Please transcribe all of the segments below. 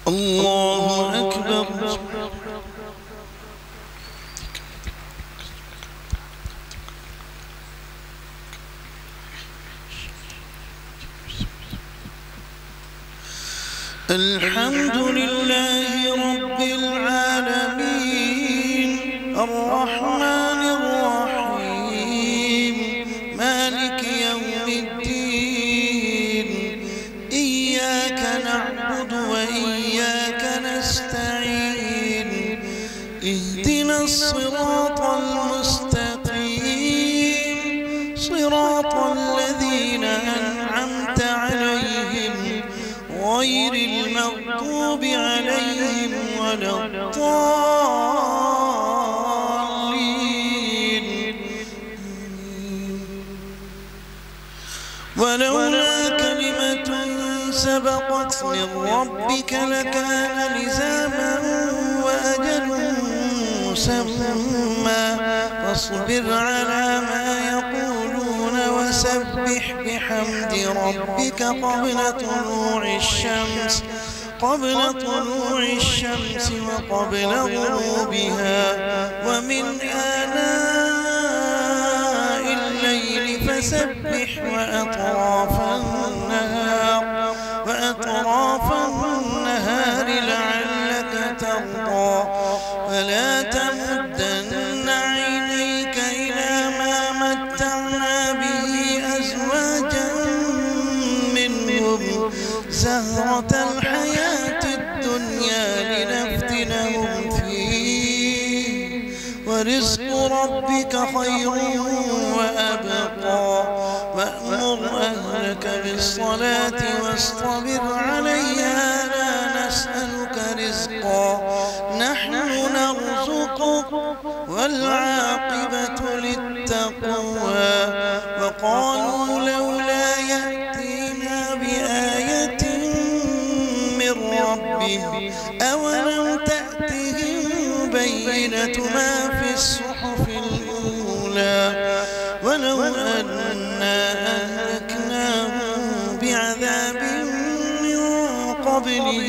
الله أكبر. الحمد لله رب العالمين الرحمن الرحيم مالك يوم الدين إياك نعبد وإياك نستعين اهدنا الصراط المستقيم صراط الذين أنعمت عليهم غير المغضوب عليهم ولا الضالين. ولولا كلمة سبقت من ربك لكان لزاما وأجل مسمى فاصبر على ما يقولون وسبح بحمد ربك قبل طلوع الشمس وقبل غروبها ومن آناء الليل فسبح وأطراف النهار لعلك ترضى فلا تمدن عينيك إلى ما متعنا به أزواجا منهم زهرة الحياة الدنيا لنفتنهم فيه ورزق ربك خير وأبقى وأمر أهلك بالصلاة واصطبر عليها لا نسألك رزقا نحن نرزقك والعاقبة للتقوى وقالوا لولا يأتينا بآية من ربه أولم تأتهم بينة ما في الصحف الأولى ولو أنا أهلكناهم بعذاب من قبله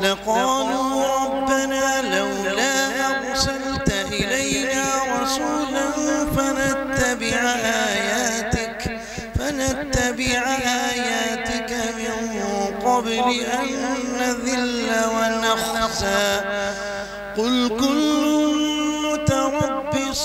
لقالوا ربنا لولا أرسلت إلينا رسولا فنتبع آياتك من قبل أن نذل ونخزى قل كل متربص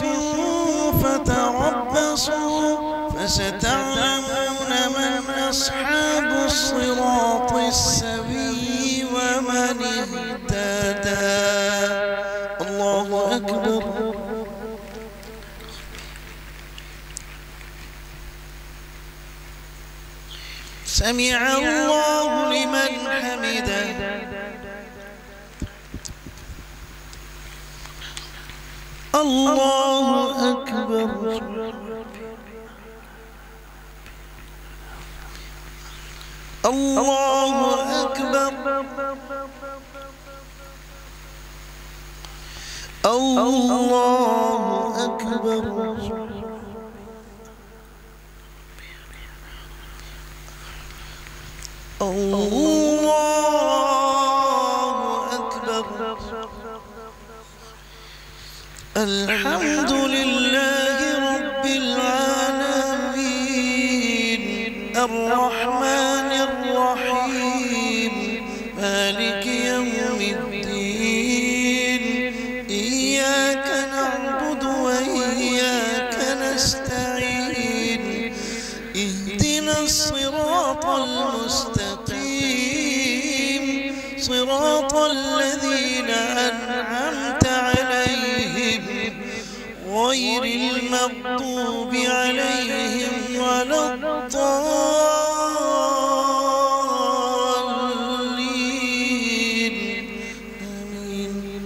فتربصوا فستعلمون من أصحاب الصراط السوي ومن اهتدى. الله أكبر. سمع الله لمن حمده. الله أكبر. الله أكبر. الله أكبر. الله أكبر. الحمد لله رب العالمين الرحمن الرحيم مالك يوم الدين إياك نعبد وإياك نستعين اهدنا الصراط المستقيم صراط الذين أنعمت عليهم غير المغضوب عليهم ولا الضالين. آمين.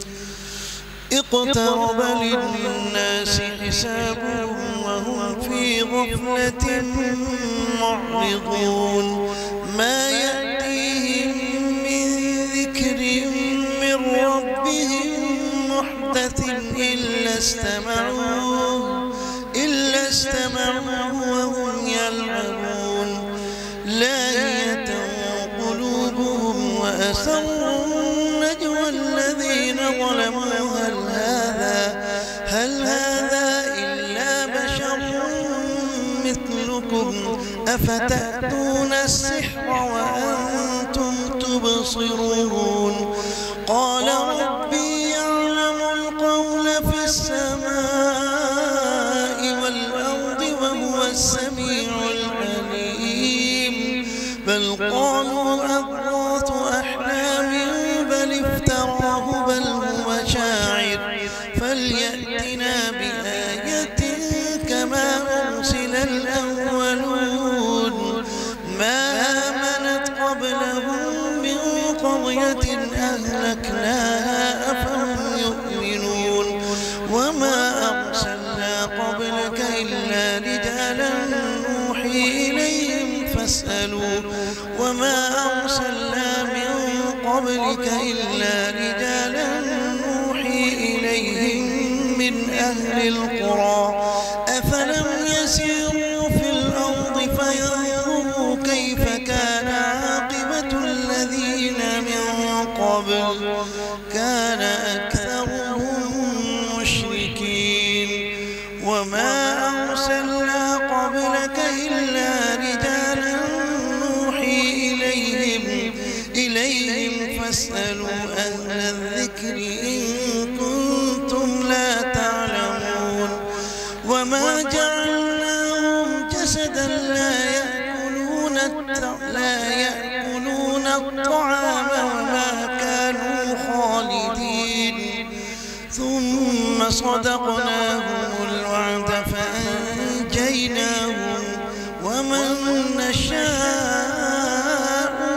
اقترب للناس حسابهم وهم في غفلة معرضون ما يأتيهم من ذكر من ربهم محدث إلا استمعوه وهم يلعبون لاهية قلوبهم وأسروا النجوى الذين ظلموا هل هذا إلا بشر مثلكم أفتأتون السحر وأنتم تبصرون قال ربي يعلم القول في السماء والأرض وهو السميع العليم بل قالوا أضغاث أحلام بل افتراه بل هو شاعر فليأتنا بآية كما أرسل الأولون ما آمنت قبلهم من قرية أهلكناها أفهم يؤمنون وما أرسلنا قبلك إلا رجالا نوحي إليهم فاسألوا وما أرسلنا من قبلك إلا رجالا نوحي إليهم من أهل القرى أفلم يسيروا في الأرض فينظروا كيف كان عاقبة الذين من قبل كان أكثرهم مشركين وما أرسلنا قبلك إلا رجالا نوحي إليهم فاسألوا أهل الذكر إن كنتم لا تعلمون وما جعلناهم جسدا لا يأكلون الطعام وما كانوا خالدين ثم صدقناهم الوعد فأنجيناهم ومن نشاء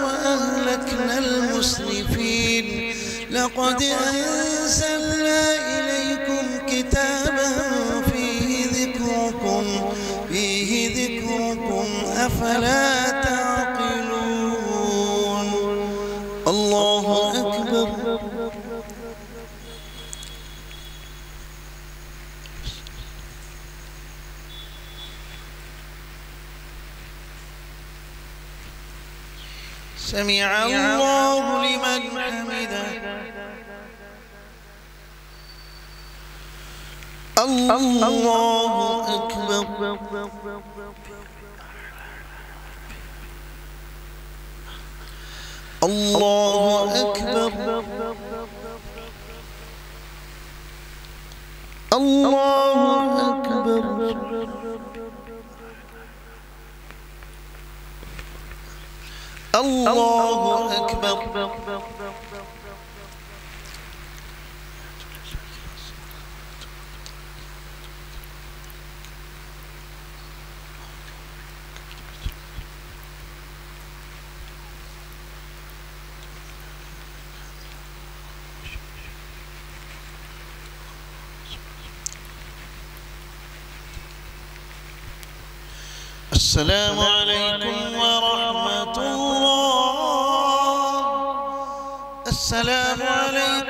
وأهلكنا المسرفين لقد أنزلنا إليكم كتابا فيه ذكركم أفلا تعقلون الله أكبر سمع الله لمن حمده الله أكبر الله أكبر الله أكبر الله أكبر السلام عليكم ورحمة الله. السلام عليكم